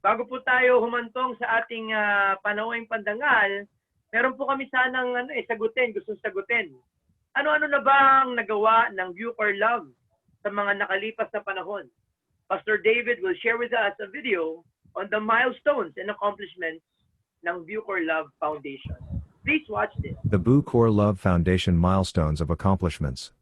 Bago po tayo humantong sa ating panawing pandangal, meron po kami sanang gustong sagutin. Ano-ano na bang nagawa ng BuCor Love sa mga nakalipas na panahon? Pastor David will share with us a video on the milestones and accomplishments ng BuCor Love Foundation. Please watch this. The BuCor Love Foundation Milestones of Accomplishments.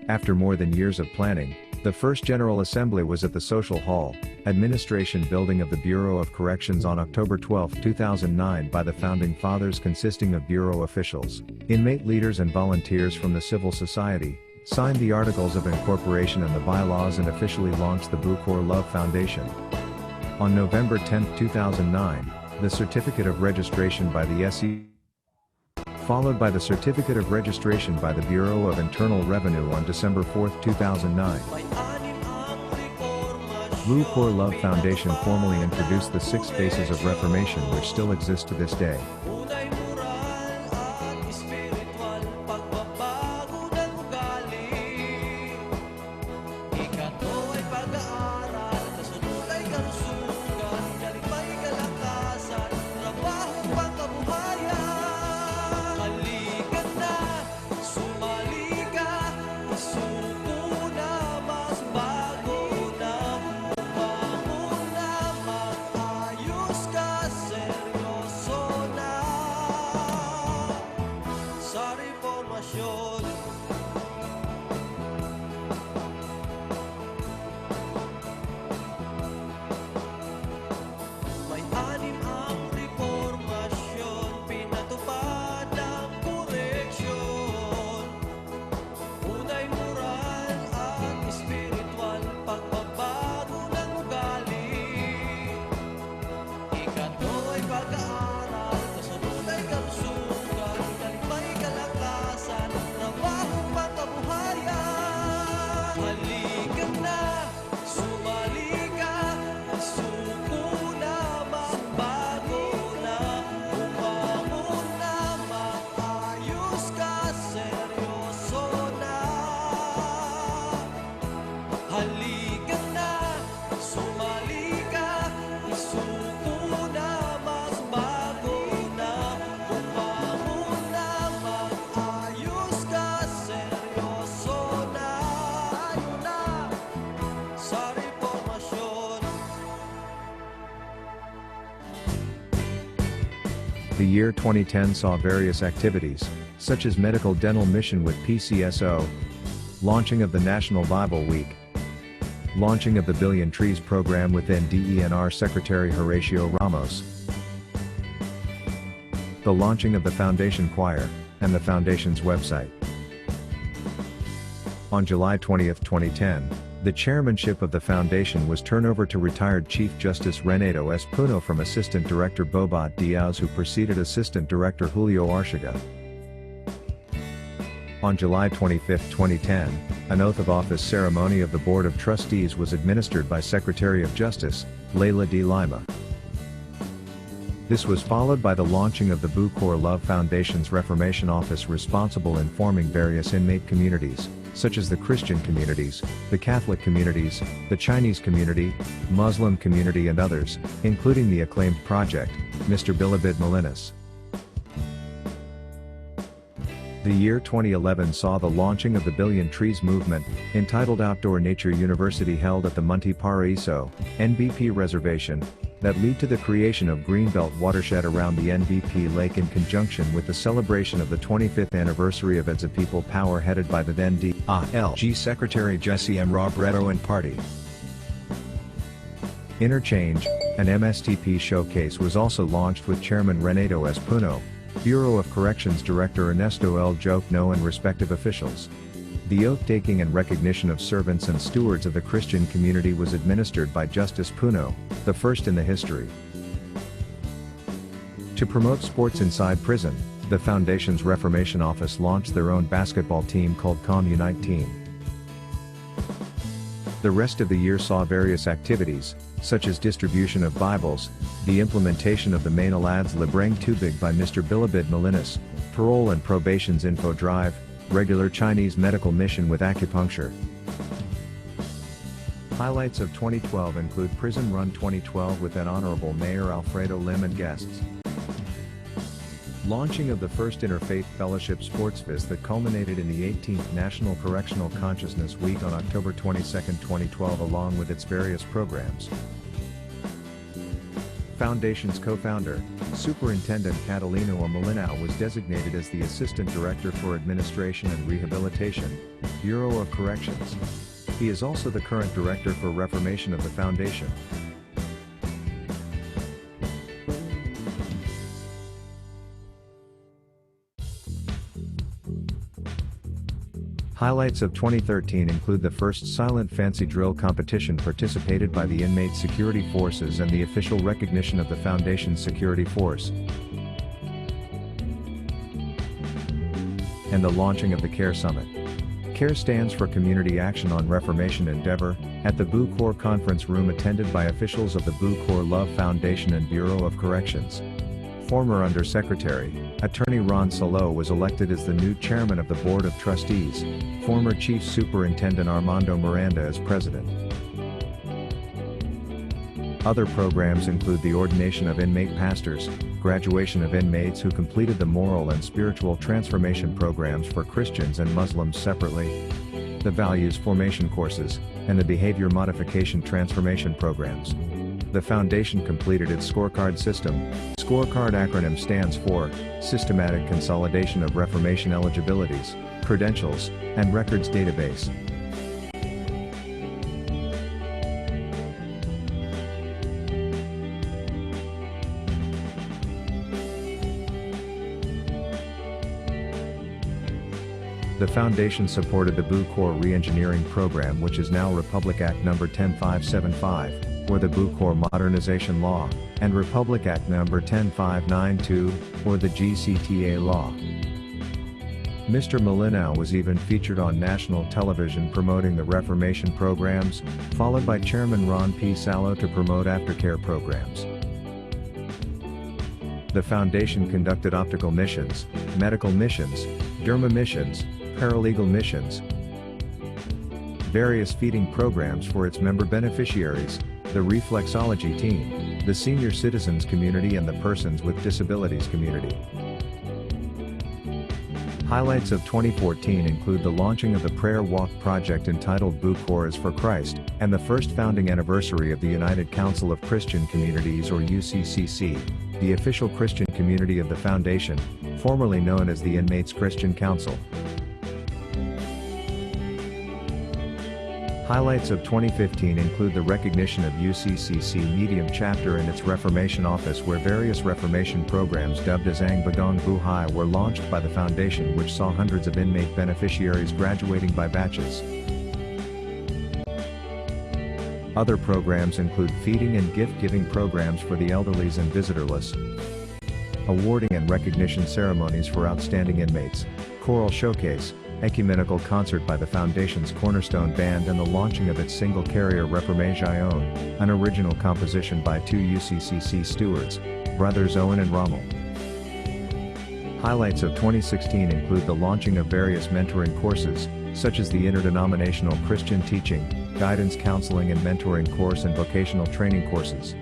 After more than years of planning, the first General Assembly was at the Social Hall, Administration Building of the Bureau of Corrections on October 12, 2009 by the Founding Fathers consisting of Bureau officials, inmate leaders and volunteers from the civil society, signed the Articles of Incorporation and the bylaws and officially launched the BuCor Love Foundation. On November 10, 2009, the Certificate of Registration by the SE followed by the Certificate of Registration by the Bureau of Internal Revenue on December 4, 2009. BuCor Love Foundation formally introduced the 6 Phases of Reformation which still exist to this day. The year 2010 saw various activities, such as Medical Dental Mission with PCSO, launching of the National Bible Week, launching of the Billion Trees program within DENR Secretary Horatio Ramos, the launching of the Foundation Choir, and the Foundation's website. On July 20, 2010, the chairmanship of the Foundation was turned over to retired Chief Justice Reynato S. Puno from Assistant Director Bobat Diaz who preceded Assistant Director Julio Arciaga. On July 25, 2010, an oath of office ceremony of the Board of Trustees was administered by Secretary of Justice, Leila D. Lima. This was followed by the launching of the BuCor Love Foundation's Reformation Office responsible informing various inmate communities, such as the Christian communities, the Catholic communities, the Chinese community, Muslim community and others, including the acclaimed project, Mr. Bilibid Malinas. The year 2011 saw the launching of the Billion Trees movement, entitled Outdoor Nature University held at the Monte Paraiso, NBP Reservation, that lead to the creation of Greenbelt watershed around the NBP Lake in conjunction with the celebration of the 25th anniversary of EDSA People Power headed by the then DALG Secretary Jesse M. Robredo and Party. Interchange, an MSTP showcase was also launched with Chairman Reynato S. Puno, Bureau of Corrections Director Ernesto L. Jokno and respective officials. The oath-taking and recognition of servants and stewards of the Christian community was administered by Justice Puno, the first in the history. To promote sports inside prison, the Foundation's Reformation Office launched their own basketball team called Com Unite Team. The rest of the year saw various activities, such as distribution of Bibles, the implementation of the Main Alad's Libreng Tubig by Mr. Bilibid Malinas, parole and probation's info drive, regular Chinese medical mission with acupuncture, Highlights of 2012 include Prison Run 2012 with then Honorable Mayor Alfredo Lim and guests. Launching of the first Interfaith Fellowship Sports Fest that culminated in the 18th National Correctional Consciousness Week on October 22, 2012 along with its various programs. Foundation's co-founder, Superintendent Catalino Malinao was designated as the Assistant Director for Administration and Rehabilitation, Bureau of Corrections. He is also the current Director for Reformation of the Foundation. Highlights of 2013 include the first silent fancy drill competition participated by the inmate security forces and the official recognition of the Foundation's security force, and the launching of the CARE Summit. CARE stands for Community Action on Reformation Endeavor, at the BuCor conference room attended by officials of the BuCor Love Foundation and Bureau of Corrections. Former Undersecretary, Attorney Ron Salo was elected as the new chairman of the Board of Trustees, former Chief Superintendent Armando Miranda as president. Other programs include the ordination of inmate pastors, graduation of inmates who completed the moral and spiritual transformation programs for Christians and Muslims separately, the values formation courses, and the behavior modification transformation programs. The Foundation completed its scorecard system. Scorecard acronym stands for Systematic Consolidation of Reformation Eligibilities, Credentials, and Records Database. The Foundation supported the BuCor Reengineering Program, which is now Republic Act No. 10575, or the BuCor Modernization Law, and Republic Act No. 10592, or the GCTA Law. Mr. Malinao was even featured on national television promoting the Reformation programs, followed by Chairman Ron P. Salo to promote Aftercare programs. The Foundation conducted optical missions, medical missions, derma missions, paralegal missions, various feeding programs for its member beneficiaries, the reflexology team, the senior citizens community and the persons with disabilities community. Highlights of 2014 include the launching of the Prayer Walk project entitled BuCor is for Christ, and the first founding anniversary of the United Council of Christian Communities or UCCC, the official Christian community of the Foundation, formerly known as the Inmates Christian Council. Highlights of 2015 include the recognition of UCCC Medium Chapter and its Reformation Office, where various Reformation programs dubbed as Ang Bagong Buhay were launched by the Foundation, which saw hundreds of inmate beneficiaries graduating by batches. Other programs include feeding and gift-giving programs for the elderlies and visitorless, awarding and recognition ceremonies for outstanding inmates, choral showcase, ecumenical concert by the Foundation's Cornerstone Band, and the launching of its single carrier Reformation, an original composition by two UCCC stewards, brothers Owen and Rommel. Highlights of 2016 include the launching of various mentoring courses, such as the Interdenominational Christian Teaching, Guidance Counseling and Mentoring course and vocational training courses.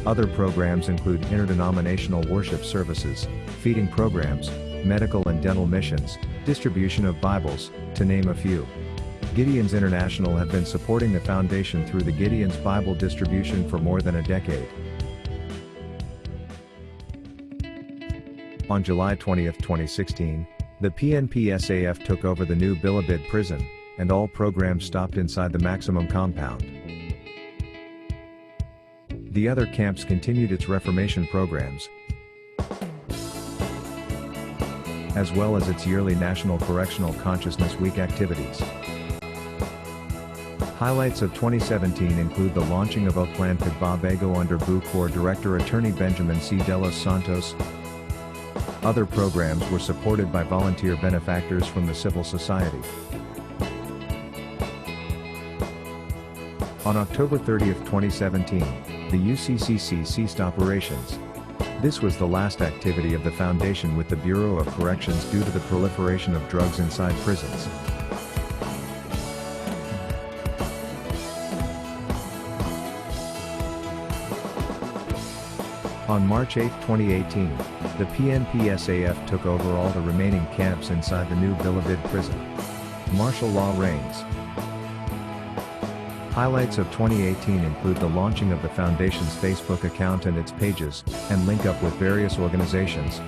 Other programs include interdenominational worship services, feeding programs, medical and dental missions, distribution of Bibles, to name a few. Gideon's International have been supporting the Foundation through the Gideon's Bible distribution for more than a decade. On July 20, 2016, the PNP-SAF took over the new Bilibid prison, and all programs stopped inside the maximum compound. The other camps continued its Reformation programs, as well as its yearly National Correctional Consciousness Week activities. Highlights of 2017 include the launching of ARANGKADA Bago under BuCor Director Attorney Benjamin C. De Los Santos. Other programs were supported by volunteer benefactors from the civil society. On October 30, 2017, the UCCC ceased operations. This was the last activity of the Foundation with the Bureau of Corrections due to the proliferation of drugs inside prisons. On March 8, 2018, the PNP-SAF took over all the remaining camps inside the new Bilibid prison. Martial law reigns. Highlights of 2018 include the launching of the Foundation's Facebook account and its pages, and link up with various organizations.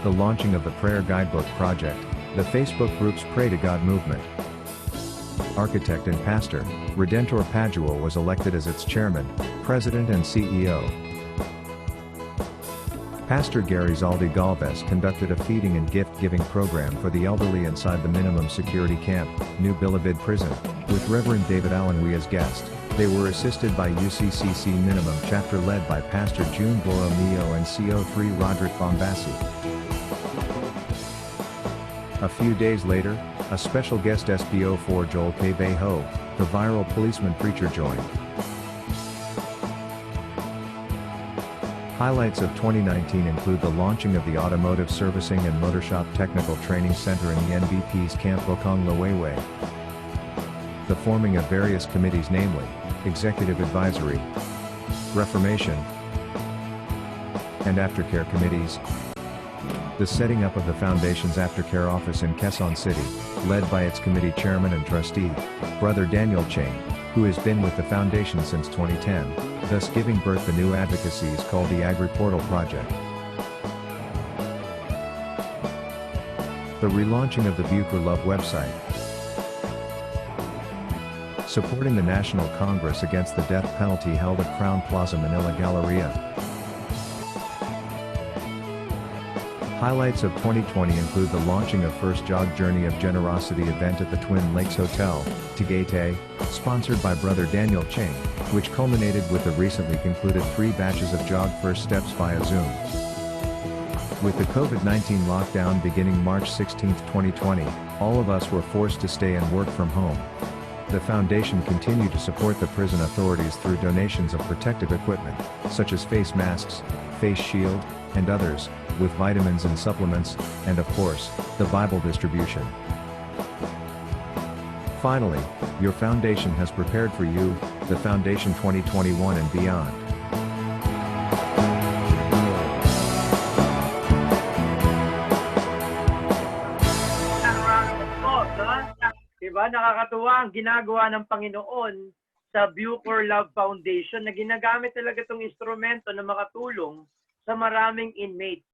The launching of the Prayer Guidebook Project, the Facebook group's Pray to God movement. Architect and pastor, Redentor Padua was elected as its chairman, president and CEO. Pastor Gary Zaldi Galvez conducted a feeding and gift-giving program for the elderly inside the minimum security camp, New Bilibid Prison, with Reverend David Allenwe as guest. They were assisted by UCCC Minimum Chapter led by Pastor June Borromeo and CO3 Roderick Bombassi. A few days later, a special guest SPO4 Joel Ho, the viral policeman preacher joined. Highlights of 2019 include the launching of the Automotive Servicing and Motorshop Technical Training Center in the NBP's Camp Bokong Loewe. The forming of various committees, namely, Executive Advisory, Reformation, and Aftercare committees. The setting up of the Foundation's Aftercare office in Quezon City, led by its committee chairman and trustee, Brother Daniel Ching, who has been with the Foundation since 2010, thus giving birth to new advocacies called the AgriPortal Project. The relaunching of the BuCor Love website. Supporting the National Congress Against the Death Penalty held at Crown Plaza Manila Galleria. Highlights of 2020 include the launching of First Jog Journey of Generosity event at the Twin Lakes Hotel, Tagaytay, sponsored by Brother Daniel Ching, which culminated with the recently concluded 3 batches of Jog First Steps via Zoom. With the COVID-19 lockdown beginning March 16, 2020, all of us were forced to stay and work from home. The Foundation continued to support the prison authorities through donations of protective equipment, such as face masks, face shield, and others, with vitamins and supplements, and of course, the Bible distribution. Finally, your Foundation has prepared for you, the Foundation 2021 and beyond. Diba? Nakakatuwa ang ginagawa ng Panginoon sa BuCor Love Foundation na ginagamit talaga itong instrumento na makatulong sa maraming inmates.